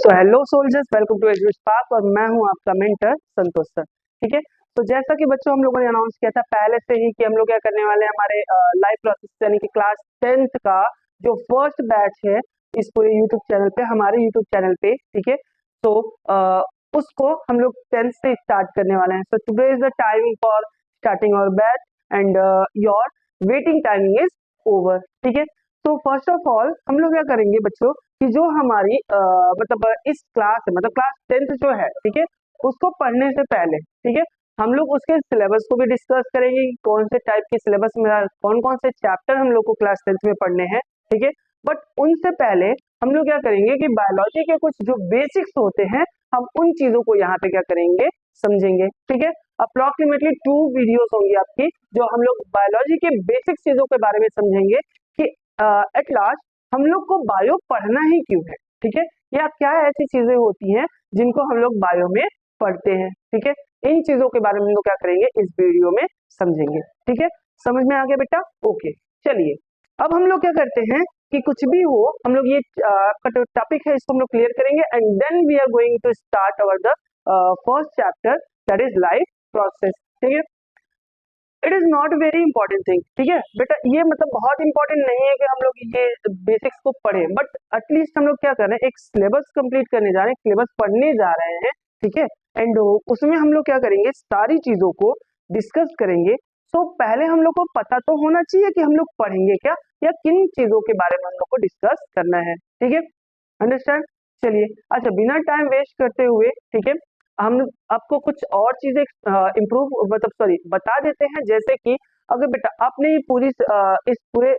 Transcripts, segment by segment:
So hello soldiers, welcome to education park और मैं हूं आपका मेंटर संतोष सर। ठीक है। तो जैसा कि बच्चों हम लोगों ने अनाउंस किया था पहले से ही कि हम लोग क्या करने वाले हैं, हमारे लाइव प्रोसेस यानी कि क्लास 10th का जो फर्स्ट बैच है इस पूरे यूट्यूब चैनल पे, हमारे यूट्यूब चैनल पे। ठीक है। तो उसको हम लोग 10th से स्टार्ट करने वाले हैं। So today is the timing for starting our batch and your waiting timing is over. ठीक है। तो फर्स्ट ऑफ ऑल हम लोग क्या करेंगे बच्चों कि जो हमारी मतलब इस क्लास है, मतलब क्लास 10th जो है, ठीक है, उसको पढ़ने से पहले, ठीक है, हम लोग उसके सिलेबस को भी डिस्कस करेंगे कि कौन से टाइप के सिलेबस में कौन कौन से चैप्टर हम लोग को क्लास 10th में पढ़ने हैं। ठीक है। बट उनसे पहले हम लोग क्या करेंगे कि बायोलॉजी के कुछ जो बेसिक्स होते हैं हम उन चीजों को यहाँ पे क्या करेंगे, समझेंगे। ठीक है। अप्रोक्सीमेटली 2 वीडियोस होंगी आपकी जो हम लोग बायोलॉजी के बेसिक चीजों के बारे में समझेंगे कि एट लास्ट हम लोग को बायो पढ़ना ही क्यों है। ठीक है। या क्या ऐसी चीजें होती हैं जिनको हम लोग बायो में पढ़ते हैं। ठीक है। इन चीजों के बारे में हम लोग क्या करेंगे, इस वीडियो में समझेंगे। ठीक है। समझ में आ गया बेटा? ओके, चलिए अब हम लोग क्या करते हैं कि कुछ भी हो हम लोग ये टॉपिक है इसको हम लोग क्लियर करेंगे and then we are going to start our the first chapter that is life process. ठीक है। It is not very important thing. ठीक है बेटा, ये मतलब बहुत इंपॉर्टेंट नहीं है कि हम लोग ये बेसिक्स को पढ़ें, बट एटलीस्ट हम लोग क्या कर रहे हैं, एक सिलेबस कंप्लीट करने जा रहे हैं, सिलेबस पढ़ने जा रहे हैं। ठीक है। एंड उसमें हम लोग क्या करेंगे, सारी चीजों को डिस्कस करेंगे। सो पहले हम लोग को पता तो होना चाहिए कि हम लोग पढ़ेंगे क्या या किन चीजों के बारे में हम लोग को डिस्कस करना है। ठीक है, अंडरस्टैंड? चलिए, अच्छा बिना टाइम वेस्ट करते हुए, ठीक है, हम आपको कुछ और चीजें इम्प्रूव मतलब सॉरी बता देते हैं। जैसे कि अगर बेटा आपने ये पूरी इस पूरे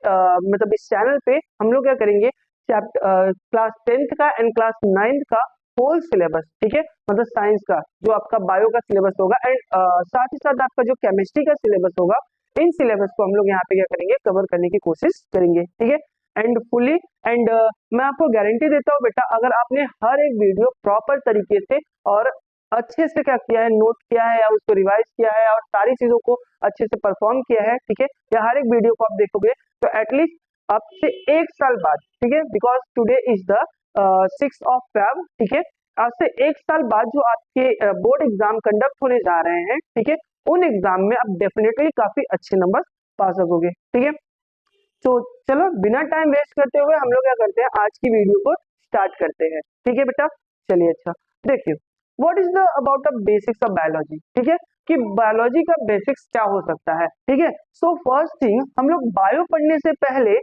मतलब इस चैनल पे हम लोग क्या करेंगे, चैप्टर क्लास 10th का एंड क्लास 9th का होल सिलेबस, ठीक है, मतलब साइंस का जो आपका बायो का सिलेबस होगा एंड साथ ही साथ आपका जो केमिस्ट्री का सिलेबस होगा, इन सिलेबस को हम लोग यहाँ पे क्या करेंगे, कवर करने की कोशिश करेंगे। ठीक है। एंड फुली एंड मैं आपको गारंटी देता हूँ बेटा, अगर आपने हर एक वीडियो प्रॉपर तरीके से और अच्छे से क्या किया है, नोट किया है या उसको रिवाइज किया है और सारी चीजों को अच्छे से परफॉर्म किया है, ठीक है, या हर एक वीडियो को आप देखोगे तो एटलीस्ट आपसे 1 साल बाद, ठीक है, because today is the 6 Feb, ठीक है, आज से 1 साल बाद जो आपके बोर्ड एग्जाम कंडक्ट होने जा रहे हैं, ठीक है, उन एग्जाम में आप डेफिनेटली काफी अच्छे नंबर पा सकोगे। ठीक है। तो चलो बिना टाइम वेस्ट करते हुए हम लोग क्या करते हैं, आज की वीडियो को स्टार्ट करते हैं। ठीक है बेटा, चलिए अच्छा देखिए, what is the about the basics of biology. ठीक है, कि बायोलॉजी का बेसिक्स क्या हो सकता है। ठीक है। सो फर्स्ट थिंग हम लोग बायो पढ़ने से पहले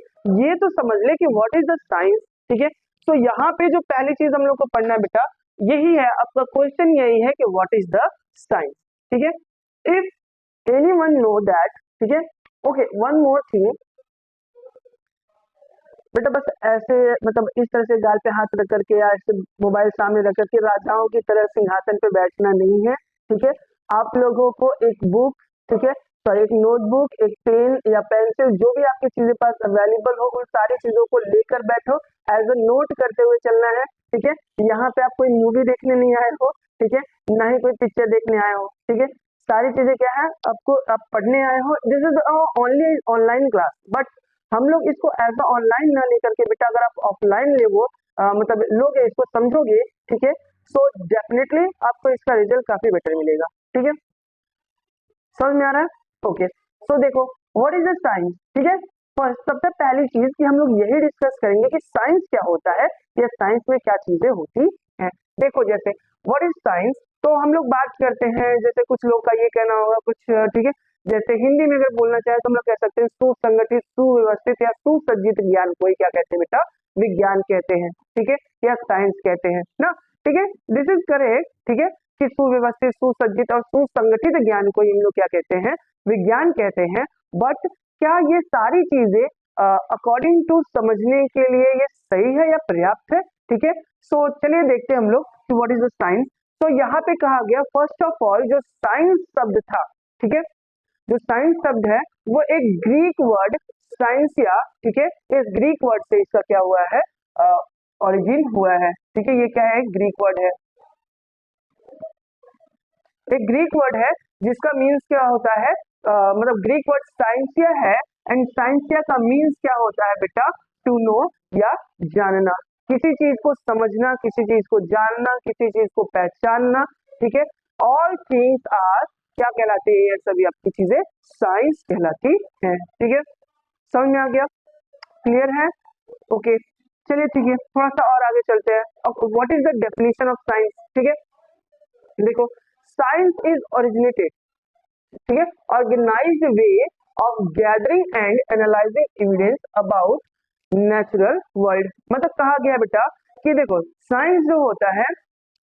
ये तो समझ ले कि व्हाट इज द साइंस। ठीक है। तो यहाँ पे जो पहली चीज हम लोग को पढ़ना है बेटा, यही है आपका क्वेश्चन, यही है कि व्हाट इज द साइंस। ठीक है। इफ एनीवन नो दैट, ठीक है, ओके, वन मोर थिंग बेटा, बस ऐसे मतलब इस तरह से गाल पे हाथ रख करके या ऐसे मोबाइल सामने रख करके राजाओं की तरह सिंहासन पे बैठना नहीं है। ठीक है। आप लोगों को एक बुक, ठीक है, सॉरी एक नोटबुक, एक पेन या पेंसिल, जो भी आपकी चीजें पास अवेलेबल हो, उन सारी चीजों को लेकर बैठो, एज अ नोट करते हुए चलना है। ठीक है। यहाँ पे आप कोई मूवी देखने नहीं आए हो, ठीक है, ना ही कोई पिक्चर देखने आए हो। ठीक है। सारी चीजें क्या है, आपको आप पढ़ने आए हो। This is only online class, but हम लोग इसको एज अ ऑनलाइन ना लेकर के बेटा, अगर आप ऑफलाइन ले वो मतलब लोगे, इसको समझोगे, ठीक है, सो डेफिनेटली आपको इसका रिजल्ट काफी बेटर मिलेगा। ठीक है, समझ में आ रहा है? ओके, सो देखो व्हाट इज द साइंस। ठीक है, फर्स्ट सबसे पहली चीज कि हम लोग यही डिस्कस करेंगे कि साइंस क्या होता है या साइंस में क्या चीजें होती हैं। देखो जैसे व्हाट इज साइंस, तो हम लोग बात करते हैं, जैसे कुछ लोग का ये कहना होगा कुछ ठीक है, जैसे हिंदी में अगर बोलना चाहे तो हम लोग कह सकते हैं सुसंगठित, सुव्यवस्थित या सुसज्जित ज्ञान को ही क्या कहते हैं बेटा, विज्ञान कहते हैं। ठीक है, या साइंस कहते हैं ना। ठीक है, दिस इज करेक्ट। ठीक है, कि सुव्यवस्थित, सुसज्जित और सुसंगठित ज्ञान को हम लोग क्या कहते हैं, विज्ञान कहते हैं। बट क्या ये सारी चीजें अकॉर्डिंग टू समझने के लिए ये सही है या पर्याप्त है? ठीक है, सो चलिए देखते हैं हम लोग कि व्हाट इज द साइंस। तो यहाँ पे कहा गया फर्स्ट ऑफ ऑल जो साइंस शब्द था, ठीक है, जो साइंस शब्द है वो एक ग्रीक वर्ड साइंस या, ठीक है, इस ग्रीक वर्ड से इसका क्या हुआ है, ओरिजिन हुआ है। ठीक है, ये क्या है, ग्रीक वर्ड है, एक ग्रीक वर्ड है जिसका मीन्स क्या होता है, मतलब ग्रीक वर्ड साइंसिया है एंड साइंसिया का मीन्स क्या होता है बेटा, टू नो या जानना। किसी चीज को समझना, किसी चीज को जानना, किसी चीज को पहचानना, ठीक है। ऑल थिंग्स आर क्या कहलाती है, ये सभी आपकी चीजें साइंस कहलाती है, ठीक है। समझ में आ गया, क्लियर है, ओके। चलिए ठीक है, थोड़ा सा और आगे चलते हैं। अब what is the definition of science, ठीक है। देखो, साइंस इज ओरिजिनेटेड, ठीक है, organized way of gathering and analyzing evidence about natural world. मतलब कहा गया बेटा कि देखो, साइंस जो होता है,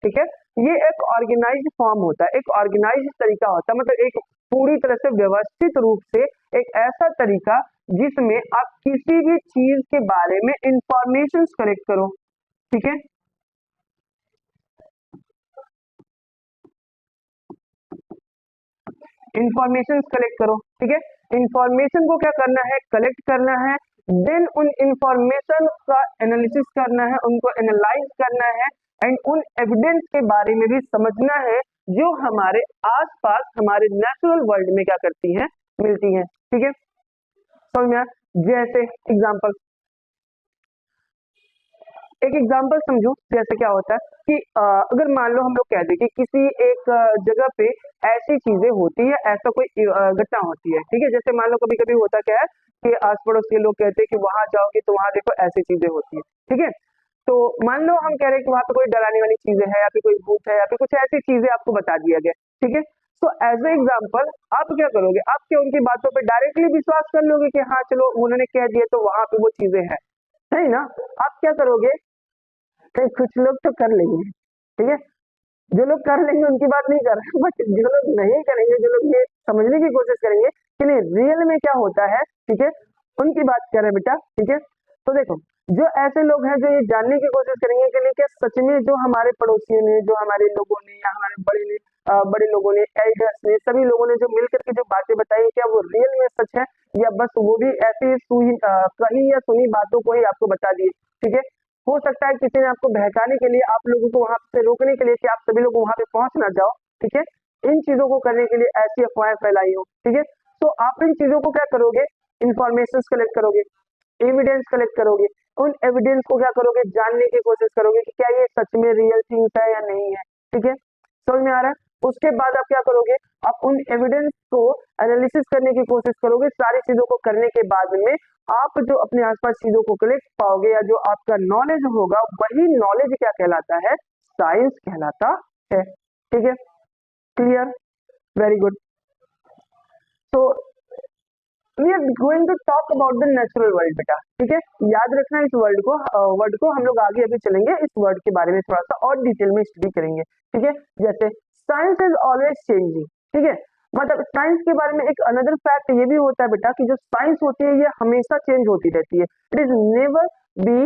ठीक है, ये एक ऑर्गेनाइज्ड फॉर्म होता है, एक ऑर्गेनाइज्ड तरीका होता है, मतलब एक पूरी तरह से व्यवस्थित रूप से एक ऐसा तरीका जिसमें आप किसी भी चीज के बारे में इंफॉर्मेशन कलेक्ट करो, ठीक है। इंफॉर्मेशन कलेक्ट करो, ठीक है। इंफॉर्मेशन को क्या करना है, कलेक्ट करना है, देन उन इंफॉर्मेशन का एनालिसिस करना है, उनको एनालाइज करना है, एंड उन एविडेंस के बारे में भी समझना है जो हमारे आसपास हमारे नेचुरल वर्ल्ड में क्या करती हैं, मिलती हैं, ठीक है। समझ में आया? जैसे एग्जांपल, एक एग्जांपल समझो, जैसे क्या होता है कि अगर मान लो हम लोग कहते हैं कि किसी एक जगह पे ऐसी चीजें होती है, ऐसा कोई घटना होती है, ठीक है। जैसे मान लो कभी कभी होता क्या है कि आस पड़ोस के लोग कहते हैं कि वहां जाओगे तो वहां देखो ऐसी चीजें होती है, ठीक है। तो मान लो हम कह रहे हैं कि वहां पे कोई डराने वाली चीजें है, या फिर कोई भूत है, या फिर कुछ ऐसी चीजें आपको बता दिया गया, ठीक है। तो एज ए एग्जाम्पल आप क्या करोगे, आप क्या उनकी बातों पे डायरेक्टली विश्वास कर लोगे कि हाँ चलो उन्होंने कह दिया तो वहां पे वो चीजें हैं, सही ना। आप क्या करोगे, कहीं कुछ लोग तो कर लेंगे, ठीक है। जो लोग कर लेंगे उनकी बात नहीं कर रहा, बट जो लोग नहीं करेंगे, जो लोग ये समझने की कोशिश करेंगे कि नहीं रियल में क्या होता है, ठीक है, उनकी बात कर रहे हैं बेटा, ठीक है। तो देखो, जो ऐसे लोग हैं जो ये जानने की कोशिश करेंगे कि नहीं क्या सच में जो हमारे पड़ोसियों ने, जो हमारे लोगों ने, या हमारे बड़े ने, बड़े लोगों ने, एल्डर्स ने, सभी लोगों ने जो मिलकर के जो बातें बताई, क्या वो रियल में सच है, या बस वो भी ऐसी कही या सुनी बातों को ही आपको बता दिए, ठीक है। हो सकता है किसी ने आपको बहकाने के लिए, आप लोगों को वहां से रोकने के लिए कि आप सभी लोग वहां पे पहुंच ना जाओ, ठीक है, इन चीजों को करने के लिए ऐसी अफवाहें फैलाई हो, ठीक है। तो आप इन चीजों को क्या करोगे, इंफॉर्मेशन कलेक्ट करोगे, एविडेंस कलेक्ट करोगे, उन एविडेंस को क्या करोगे, जानने की कोशिश करोगे कि क्या ये सच में रियल थिंग्स है या नहीं है, ठीक है। समझ में आ रहा है? उसके बाद आप क्या करोगे, आप उन एविडेंस को एनालिसिस करने की कोशिश करोगे। सारी चीजों को करने के बाद में आप जो अपने आसपास चीजों को कलेक्ट पाओगे, या जो आपका नॉलेज होगा, वही नॉलेज क्या कहलाता है, साइंस कहलाता है, ठीक है। Clear, very good. तो we are going to talk about the natural world बेटा, ठीक है। याद रखना इस वर्ड को हम लोग आगे अभी चलेंगे, इस वर्ड के बारे में थोड़ा सा और डिटेल में स्टडी करेंगे, ठीक है। जैसे साइंस इज ऑलवेज चेंजिंग, ठीक है। मतलब साइंस के बारे में एक अनदर फैक्ट ये भी होता है बेटा कि जो साइंस होती है ये हमेशा चेंज होती रहती है, it is never be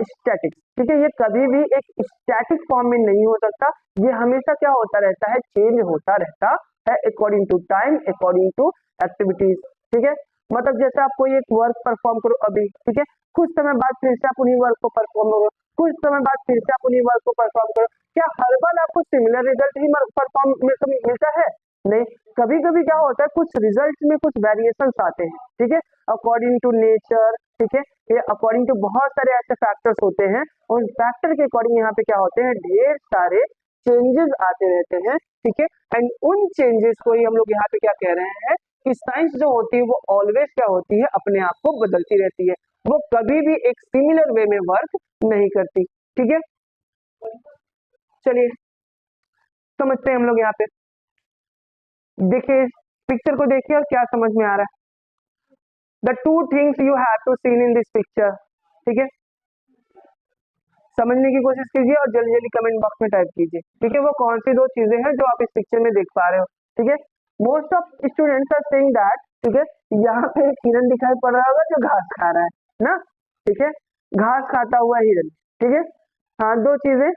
static, ठीक है। ये कभी भी एक स्टैटिक फॉर्म में नहीं हो सकता, ये हमेशा क्या होता रहता है, चेंज होता रहता है according to time, according to activities, ठीक है। मतलब जैसे आप कोई एक वर्क परफॉर्म करो अभी, ठीक है, कुछ समय बाद फिर से आप उन्हीं वर्क को परफॉर्म करो, कुछ समय बाद फिर से आप उन्हीं वर्क को परफॉर्म करो, क्या हर बार आपको सिमिलर रिजल्ट ही परफॉर्म मिलता है, नहीं। कभी कभी क्या होता है, कुछ रिजल्ट में कुछ वेरिएशंस आते हैं, ठीक है, अकॉर्डिंग टू नेचर, ठीक है, ये अकॉर्डिंग टू बहुत सारे ऐसे फैक्टर्स होते हैं, और फैक्टर के अकॉर्डिंग यहाँ पे क्या होते हैं, ढेर सारे चेंजेस आते रहते हैं, ठीक है। एंड उन चेंजेस को ही हम लोग यहाँ पे क्या कह रहे हैं कि साइंस जो होती है वो ऑलवेज क्या होती है, अपने आप को बदलती रहती है, वो कभी भी एक सिमिलर वे में वर्क नहीं करती, ठीक है। चलिए समझते हैं हम लोग यहाँ पे, देखिए पिक्चर को देखिए और क्या समझ में आ रहा है। The two things you have to seen in this picture, ठीक है, समझने की कोशिश कीजिए और जल्दी जल्दी कमेंट बॉक्स में टाइप कीजिए, ठीक है। वो कौन सी दो चीजें हैं जो आप इस पिक्चर में देख पा रहे हो, ठीक है। Most of students are saying that, ठीक है, यहाँ पे एक हिरन दिखाई पड़ रहा होगा जो घास खा रहा है ना, ठीक है, घास खाता हुआ हिरन, ठीक है। हाँ, दो चीजें,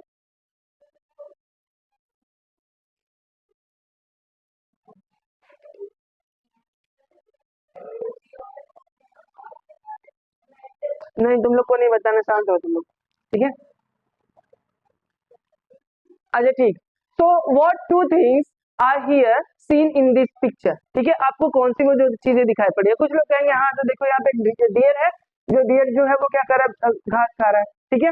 नहीं तुम लोग को नहीं बताना, शांत हो तुम लोग, ठीक है। अच्छा ठीक, तो what two things are here seen in this picture, ठीक है। आपको कौन सी वो जो चीजें दिखाई पड़ी है, कुछ लोग कहेंगे हाँ तो देखो यहाँ पे डियर है, जो डियर जो है वो क्या कर रहा है, घास खा रहा है, ठीक है।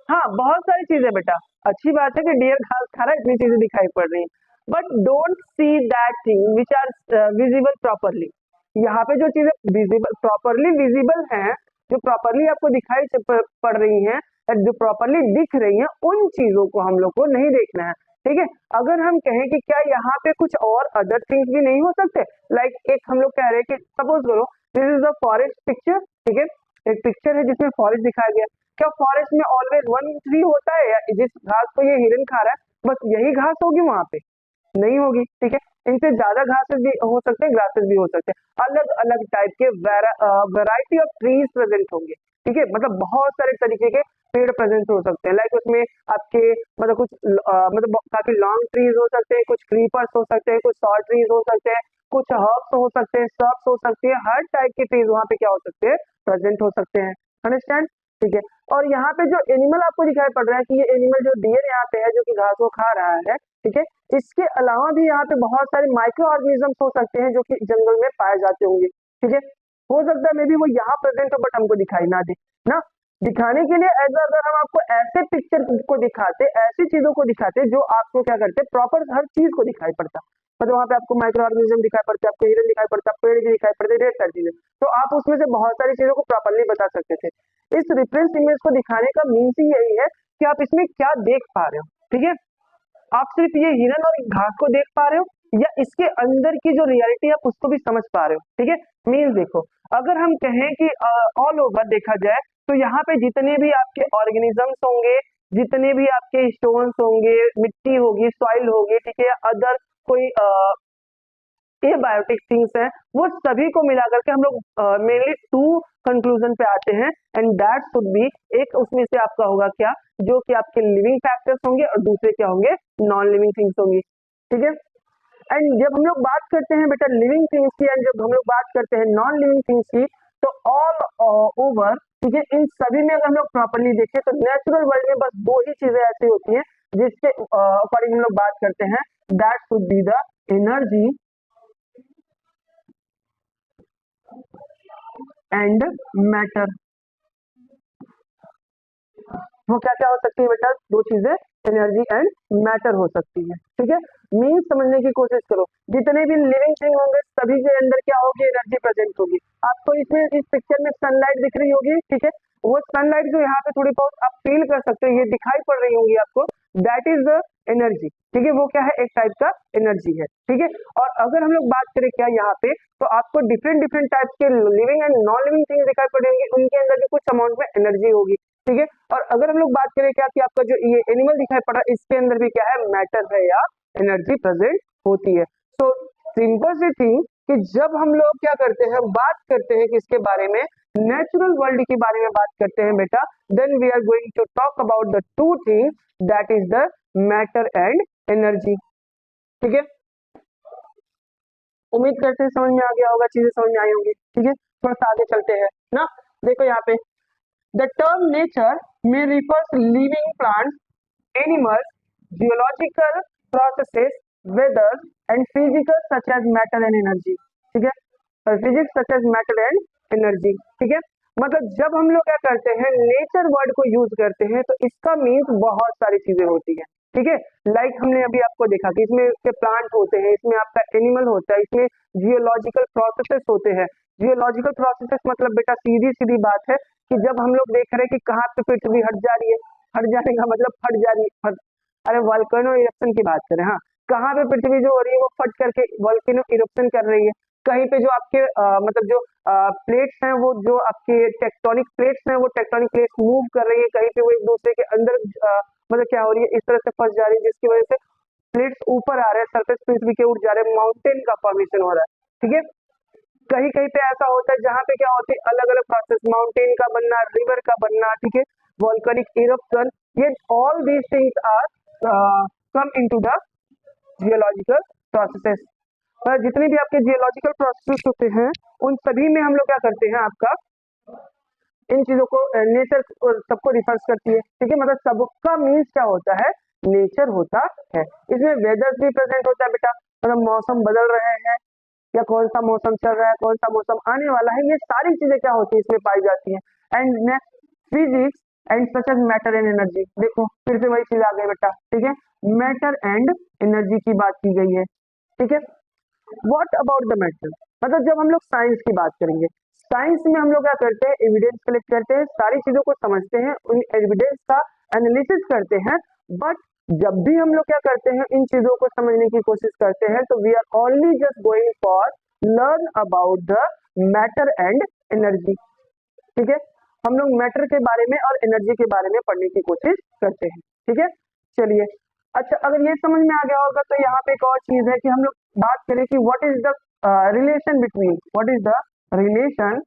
हाँ, बहुत सारी चीजें बेटा, अच्छी बात है कि डियर घास खा रहा है, इतनी चीजें दिखाई पड़ रही हैं, but don't see that thing which are visible properly. यहाँ पे जो चीजें विजिबल प्रॉपरली विजिबल हैं, जो प्रॉपरली आपको दिखाई पड़ रही हैं, जो प्रॉपरली दिख रही हैं, उन चीजों को हम लोग को नहीं देखना है। ठीक है, अगर हम कहें कि क्या यहाँ पे कुछ और अदर थिंग्स भी नहीं हो सकते, लाइक एक हम लोग कह रहे हैं कि सपोज करो this is the forest picture. ठीक है, एक पिक्चर है जिसमें फॉरेस्ट दिखाया गया, क्या फॉरेस्ट में ऑलवेज वन ट्री होता है, या जिस घास को ये हिरन खा रहा है बस यही घास होगी वहां पे? नहीं होगी। ठीक है, इनसे ज्यादा घासेस भी हो सकते हैं, ग्रासेस भी हो सकते हैं, अलग अलग टाइप के वैरायटी ऑफ ट्रीज प्रेजेंट होंगे। ठीक है, मतलब बहुत सारे तरीके के पेड़ प्रेजेंट हो सकते हैं, लाइक उसमें आपके मतलब कुछ मतलब काफी लॉन्ग ट्रीज हो सकते हैं, कुछ क्रीपर्स हो सकते हैं, कुछ शॉर्ट ट्रीज हो सकते हैं, कुछ हर्ब्स हो सकते हैं, सर्ब्स हो सकती है, हर टाइप के ट्रीज वहां पे क्या हो सकते हैं, प्रेजेंट हो सकते हैं। अंडरस्टैंड? ठीक है, और यहाँ पे जो एनिमल आपको दिखाई पड़ रहा है कि ये एनिमल जो डियर यहाँ पे है जो कि घास को खा रहा है, ठीक है, इसके अलावा भी यहाँ पे बहुत सारे माइक्रो ऑर्गेनिजम्स हो सकते हैं जो कि जंगल में पाए जाते होंगे। ठीक है, हो सकता है मे बी वो यहाँ प्रेजेंट हो बट हमको दिखाई ना दे ना। दिखाने के लिए ऐसा अगर हम आपको ऐसे पिक्चर को दिखाते, ऐसी चीजों को दिखाते जो आपको क्या करते, प्रॉपर हर चीज को दिखाई पड़ता, मतलब वहाँ पे आपको माइक्रो ऑर्गेनिज्म दिखाई पड़ते, आपको हिरन दिखाई पड़ता, पेड़ भी दिखाई पड़ते, ढेर सारी चीजें, तो आप उसमें से बहुत सारी चीजों को प्रॉपरली बता सकते थे। इस रेफरेंस इमेज को दिखाने का मीन्स ही यही है कि आप इसमें क्या देख पा रहे हो। ठीक है, आप सिर्फ ये हिरन और घास को देख पा रहे हो या इसके अंदर की जो रियलिटी आप उसको भी समझ पा रहे हो। ठीक है, मीन्स देखो, अगर हम कहें कि ऑल ओवर देखा जाए तो यहाँ पे जितने भी आपके ऑर्गेनिजम्स होंगे, जितने भी आपके स्टोन्स होंगे, मिट्टी होगी, सॉइल होगी, ठीक है, अदर कोई ये बायोटिक थिंग्स हैं, वो सभी को मिलाकर के हम लोग मेनली टू कंक्लूजन पे आते हैं, एंड दैट शुड बी, एक उसमें से आपका होगा क्या, जो कि आपके लिविंग फैक्टर्स होंगे और दूसरे क्या होंगे, नॉन लिविंग थिंग्स होंगी। ठीक है, एंड जब हम लोग बात करते हैं बेटा लिविंग थिंग्स की, एंड जब हम लोग बात करते हैं नॉन लिविंग थिंग्स की, तो ऑल ओवर, ठीक है, इन सभी में अगर हम लोग प्रॉपरली देखें तो नेचुरल वर्ल्ड में बस दो ही चीजें ऐसी होती हैं जिसके अकॉर्डिंग हम लोग बात करते हैं, that should be the energy and matter. वो क्या क्या हो सकती है बेटा, दो चीजें, एनर्जी एंड मैटर हो सकती है। ठीक है, मीन्स समझने की कोशिश करो, जितने भी लिविंग थिंग होंगे सभी के अंदर क्या होगी, एनर्जी प्रेजेंट होगी। आपको इसमें इस पिक्चर में सनलाइट दिख रही होगी, ठीक है, वो सनलाइट जो यहाँ पे थोड़ी बहुत आप फील कर सकते हो, ये दिखाई पड़ रही होंगी आपको, दैट इज द एनर्जी। ठीक है, वो क्या है, एक टाइप का एनर्जी है। ठीक है, और अगर हम लोग बात करें क्या यहाँ पे, तो आपको डिफरेंट डिफरेंट टाइप्स के living and non living thing दिखाई पड़ेंगे, उनके अंदर भी कुछ अमाउंट में एनर्जी होगी। ठीक है, और अगर हम लोग बात करें क्या कि आपका जो ये एनिमल दिखाई पड़ रहा है, इसके अंदर भी क्या है, मैटर है या एनर्जी प्रेजेंट होती है। सो सिंपल सी थिंग कि जब हम लोग क्या करते हैं, बात करते हैं किसके बारे में, नेचुरल वर्ल्ड के बारे में बात करते हैं बेटा, then we are going to talk about the two things, that is the matter and energy. ठीक है, उम्मीद करते हैं समझ में आ गया होगा, चीजें समझ में आई होंगी। ठीक है, थोड़ा सा आगे चलते हैं ना। देखो यहाँ पे द टर्म नेचर में refers living plants, animals, geological processes, weather and physical such as matter and energy। ठीक है, और physics such as matter and energy. ठीक है, मतलब जब हम लोग क्या करते हैं, नेचर वर्ड को यूज करते हैं, तो इसका मीन्स बहुत सारी चीजें होती है। ठीक है, लाइक हमने अभी आपको देखा कि इसमें के प्लांट होते हैं, इसमें आपका एनिमल होता है, इसमें जियोलॉजिकल प्रोसेसेस होते हैं। जियोलॉजिकल प्रोसेसेस मतलब बेटा सीधी सीधी बात है कि जब हम लोग देख रहे हैं कि कहाँ पे पृथ्वी हट जा रही है, हट जाने का मतलब फट जा रही है, अरे वॉल्केनो इरप्शन की बात करें, हाँ, कहाँ पे पृथ्वी जो हो रही है वो फट करके वॉल्केनो इरप्शन कर रही है, कहीं पे जो आपके मतलब जो प्लेट्स हैं, वो जो आपके टेक्टोनिक प्लेट्स हैं, वो टेक्टोनिक प्लेट्स मूव कर रही है, कहीं पे वो एक दूसरे के अंदर मतलब क्या हो रही है, इस तरह से फंस जा रही है, जिसकी वजह से प्लेट्स ऊपर आ रहे हैं, सरफेस पृथ्वी के उठ जा रहे हैं, माउंटेन का फॉर्मेशन हो रहा है। ठीक है, कहीं कहीं पे ऐसा होता है जहाँ पे क्या होती है, अलग अलग प्रोसेस, माउंटेन का बनना, रिवर का बनना, ठीक है, वॉल्केनिक इरप्शन, ये all these things are come into the geological processes. जितने भी आपके जियोलॉजिकल प्रोसेसेस होते हैं, उन सभी में हम लोग क्या करते हैं, आपका इन चीजों को नेचर सबको रिफर्स करती है। ठीक है, मतलब सबका मीन्स क्या होता है, नेचर होता है। इसमें वेदर भी प्रेजेंट होता है बेटा, मतलब मौसम बदल रहे हैं या कौन सा मौसम चल रहा है, कौन सा मौसम आने वाला है, ये सारी चीजें क्या होती है, इसमें पाई जाती है। And next physics and such as matter and energy. देखो फिर से वही चीज आ गई बेटा, ठीक है, मैटर एंड एनर्जी की बात की गई है, ठीक है। व्हाट अबाउट द मैटर, मतलब जब हम लोग साइंस की बात करेंगे, साइंस में हम लोग क्या करते हैं, एविडेंस कलेक्ट करते हैं, सारी चीजों को समझते हैं, उन एविडेंस का एनालिसिस करते हैं। बट जब भी हम लोग क्या करते हैं, इन चीजों को समझने की कोशिश करते हैं, तो we are only just going for learn about the matter and energy, ठीक है। हम लोग मैटर के बारे में और एनर्जी के बारे में पढ़ने की कोशिश करते हैं, ठीक है। चलिए, अच्छा अगर ये समझ में आ गया होगा तो यहाँ पे एक और चीज है कि हम लोग बात करें कि what is the relation between, what is the relation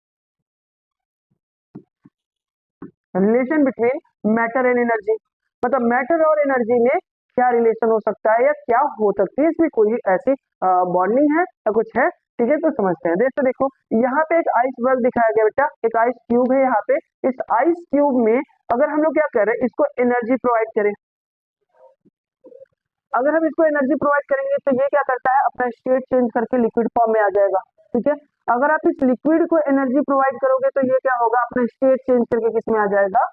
relation between matter and energy, मतलब मैटर और एनर्जी में क्या रिलेशन हो सकता है या क्या हो सकती है, इसमें कोई ऐसी बॉन्डिंग है या कुछ है, ठीक है। तो समझते हैं, देखो देखो यहाँ पे एक आइस बर्ग दिखाया गया बेटा, एक आइस क्यूब है यहाँ पे। इस आइस क्यूब में अगर हम लोग क्या करें, इसको एनर्जी प्रोवाइड करें, अगर हम इसको एनर्जी प्रोवाइड करेंगे तो ये क्या करता है, अपना स्टेट चेंज करके लिक्विड फॉर्म में आ जाएगा, ठीक है। अगर आप इस लिक्विड को एनर्जी प्रोवाइड करोगे तो ये क्या होगा, अपना स्टेट चेंज करके किस में आ जाएगा,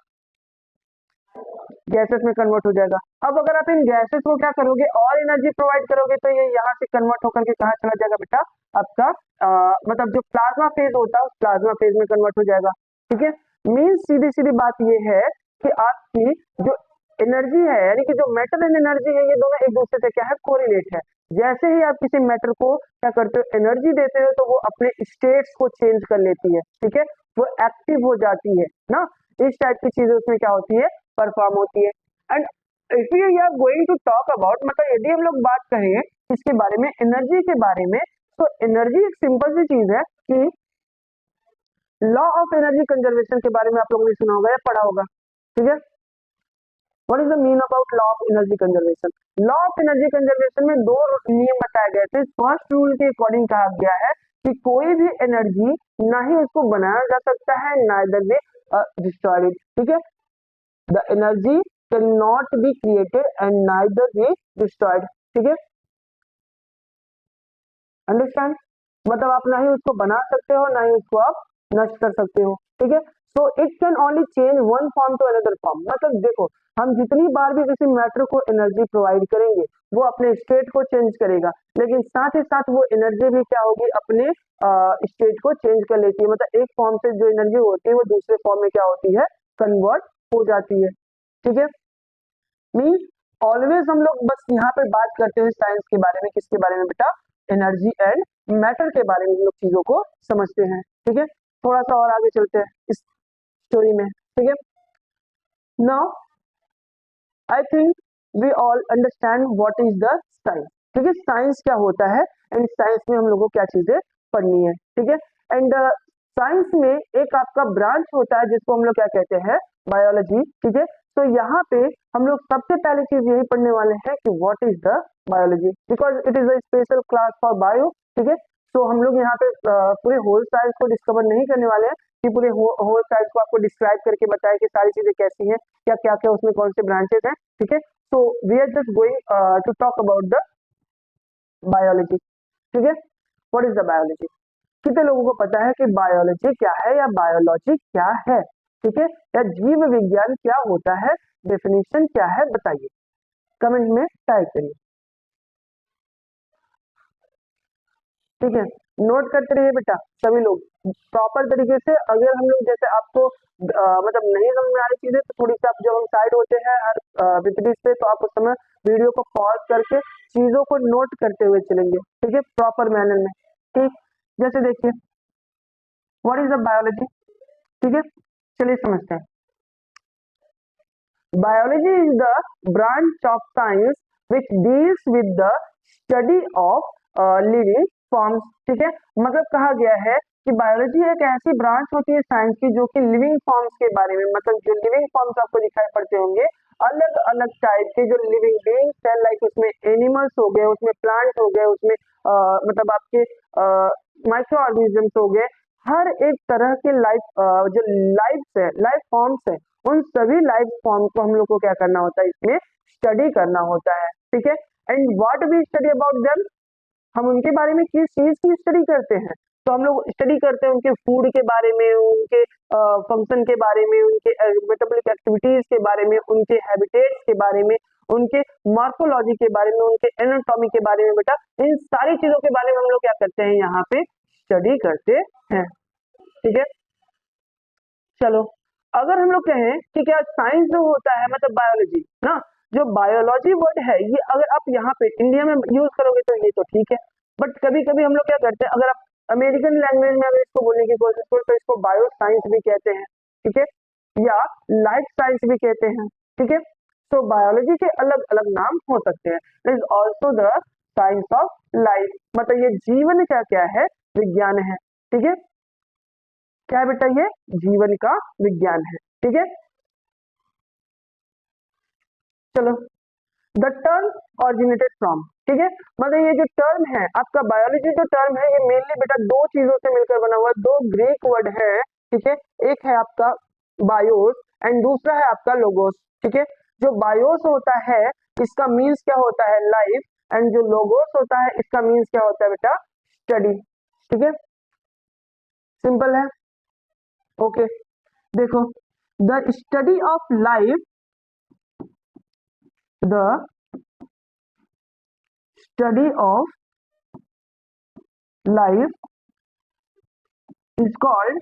गैसेस में कन्वर्ट हो जाएगा। अब अगर आप इन गैसेस को क्या करोगे और एनर्जी प्रोवाइड करोगे तो ये यहाँ से कन्वर्ट होकर के कहाँ चला जाएगा बेटा, आपका मतलब जो प्लाज्मा फेज होता है उस प्लाज्मा फेज में कन्वर्ट हो जाएगा, ठीक है। मीन्स सीधी सीधी बात ये है कि आपकी जो एनर्जी है, यानी कि जो मैटर एंड एनर्जी है, ये दोनों एक दूसरे से क्या है, कोरिलेट है। जैसे ही आप किसी मैटर को क्या करते हो, एनर्जी देते हो, तो वो अपने स्टेट्स को चेंज कर लेती है, ठीक है, वो एक्टिव हो जाती है ना, इस टाइप की चीजें उसमें क्या होती है, परफॉर्म होती है। And if you are going to talk about, मतलब यदि हम लोग बात करें इसके बारे में, एनर्जी के बारे में, तो एनर्जी एक सिंपल सी चीज है कि लॉ ऑफ एनर्जी कंजर्वेशन के बारे में आप लोगों ने सुना होगा या पढ़ा होगा, ठीक है। What is the mean about law of energy conservation, law of energy conservation में दो नियम बताए गए थे। फर्स्ट रूल के अकॉर्डिंग कहा गया है कि कोई भी एनर्जी ना ही उसको बनाया जा सकता है, नाइदर बी डिस्ट्रॉयड, ठीक है। The energy can not be created and neither be destroyed, ठीक है, अंडरस्टैंड, मतलब आप ना ही उसको बना सकते हो ना ही उसको आप नष्ट कर सकते हो, ठीक है। So it can only change one form to another form, मतलब देखो हम जितनी बार भी किसी मैटर को एनर्जी प्रोवाइड करेंगे वो अपने स्टेट को चेंज करेगा, लेकिन साथ ही साथ वो एनर्जी भी क्या होगी, अपने स्टेट को चेंज कर लेती है, मतलब एक फॉर्म से जो एनर्जी होती है वो दूसरे फॉर्म में क्या होती है, कन्वर्ट हो जाती है, ठीक है। मीन्स ऑलवेज हम लोग बस यहाँ पे बात करते हैं साइंस के बारे में, किसके बारे में बेटा, एनर्जी एंड मैटर के बारे में हम लोग चीजों को समझते हैं, ठीक है। थोड़ा सा और आगे चलते हैं इस स्टोरी में, ठीक है। Now I think we all understand what is the science, ठीक है, साइंस क्या होता है एंड साइंस में हम लोग को क्या चीजें पढ़नी है, ठीक है। एंड साइंस में एक आपका ब्रांच होता है जिसको हम लोग क्या कहते हैं, बायोलॉजी, ठीक है। तो यहाँ पे हम लोग सबसे पहले चीज यही पढ़ने वाले हैं कि what is the biology, because it is a special class for bio, ठीक है। तो हम लोग यहाँ पे पूरे होल साइंस को डिस्कवर नहीं करने वाले हैं कि पूरे होल साइंस को आपको डिस्क्राइब करके बताए कि सारी चीजें कैसी हैं, क्या क्या क्या उसमें कौन से ब्रांचेस हैं, ठीक है। So we are just going to talk about the biology, ठीक है। व्हाट इज द बायोलॉजी, कितने लोगों को पता है कि बायोलॉजी क्या है या बायोलॉजी क्या है, ठीक है, या जीव विज्ञान क्या होता है, डेफिनेशन क्या है, बताइए, कमेंट में टाइप करिए, ठीक है। नोट करते रहिए बेटा सभी लोग प्रॉपर तरीके से। अगर हम लोग जैसे आपको मतलब नहीं समझ में आ रही चीजें तो थोड़ी सी आप जब हम साइड होते हैं हर विपरीत पे, तो आप उस समय वीडियो को पॉज करके चीजों को नोट करते हुए चलेंगे, ठीक है, प्रॉपर मैनर में, ठीक। जैसे देखिए व्हाट इज द बायोलॉजी, ठीक है, चलिए समझते हैं। Biology is the branch of science which deals with the study of living forms, ठीक है, मतलब कहा गया है कि बायोलॉजी एक ऐसी ब्रांच होती है साइंस की जो कि लिविंग फॉर्म्स के बारे में, मतलब जो लिविंग फॉर्म्स आपको दिखाई पड़ते होंगे, अलग अलग टाइप के जो लिविंग बीइंग्स है, लाइक उसमें एनिमल्स हो गए, उसमें प्लांट्स हो गए, उसमें मतलब आपके माइक्रो ऑर्गेनिजम्स हो गए, हर एक तरह के लाइफ जो लाइफ है, लाइफ फॉर्म्स है, उन सभी लाइफ फॉर्म को हम लोग को क्या करना होता है, इसमें स्टडी करना होता है, ठीक है। And what we study about them, हम उनके बारे में किस चीज की स्टडी करते हैं, तो हम लोग स्टडी करते हैं उनके फूड के बारे में, उनके फंक्शन के बारे में, उनके मेटाबॉलिक एक्टिविटीज के बारे में, उनके हैबिटेट्स के बारे में, उनके मॉर्फोलॉजी के बारे में, उनके एनाटॉमी के बारे में। बेटा इन सारी चीजों के बारे में हम लोग क्या करते हैं, यहाँ पे स्टडी करते हैं। ठीक है, चलो अगर हम लोग कहें कि क्या साइंस जो होता है मतलब बायोलॉजी ना, जो बायोलॉजी वर्ड है ये अगर आप यहाँ पे इंडिया में यूज करोगे तो ये तो ठीक है, बट कभी कभी हम लोग क्या करते हैं, अगर आप अमेरिकन लैंग्वेज में अगर इसको बोलने की कोशिश करो तो इसको बायो साइंस भी कहते हैं, ठीक है, या लाइफ साइंस भी कहते हैं। ठीक है, तो बायोलॉजी के अलग अलग नाम हो सकते हैं। It is also the science of life, मतलब ये जीवन का क्या है, विज्ञान है। ठीक है, क्या है बेटा, ये जीवन का विज्ञान है। ठीक है, चलो द टर्म ऑरिजिनेटेड फ्रॉम, ठीक है, मतलब ये जो टर्म है आपका बायोलॉजी जो टर्म है ये मेनली बेटा दो चीजों से मिलकर बना हुआ है, दो ग्रीक वर्ड है। ठीक है, एक है आपका बायोस एंड दूसरा है आपका लोगोस। ठीक है, जो बायोस होता है इसका मीन्स क्या होता है, लाइफ, एंड जो लोगोस होता है इसका मीन्स क्या होता है बेटा, स्टडी। ठीक है, सिंपल है। ओके, देखो the study of life, the study of life is called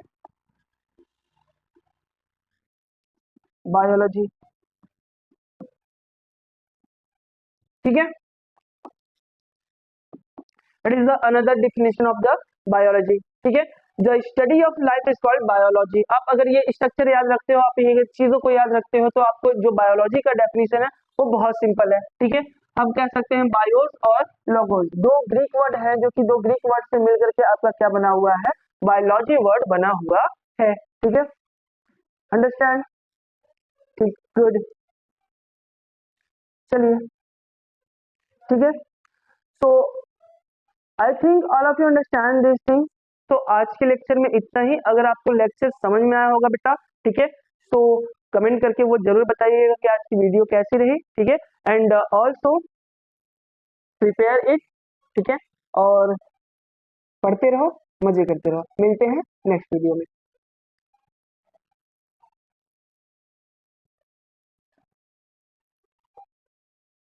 biology. ठीक है, it is the another definition of the biology. ठीक है, the study of life is called biology. आप अगर ये स्ट्रक्चर याद रखते हो, आप ये चीजों को याद रखते हो तो आपको जो बायोलॉजी का डेफिनेशन है वो बहुत सिंपल है। ठीक है, हम कह सकते हैं बायोस और लोगोस, दो ग्रीक वर्ड है जो कि दो ग्रीक वर्ड से मिलकर के आपका क्या बना हुआ है, बायोलॉजी वर्ड बना हुआ है। ठीक है, अंडरस्टैंड, ठीक, गुड, चलिए, ठीक है, so I think all of you understand this thing. तो आज के लेक्चर में इतना ही। अगर आपको लेक्चर समझ में आया होगा बेटा, ठीक है, तो कमेंट करके वो जरूर बताइएगा कि आज की वीडियो कैसी रही। ठीक है, एंड ऑल्सो प्रिपेयर इट। ठीक है, और पढ़ते रहो, मजे करते रहो। मिलते हैं नेक्स्ट वीडियो में।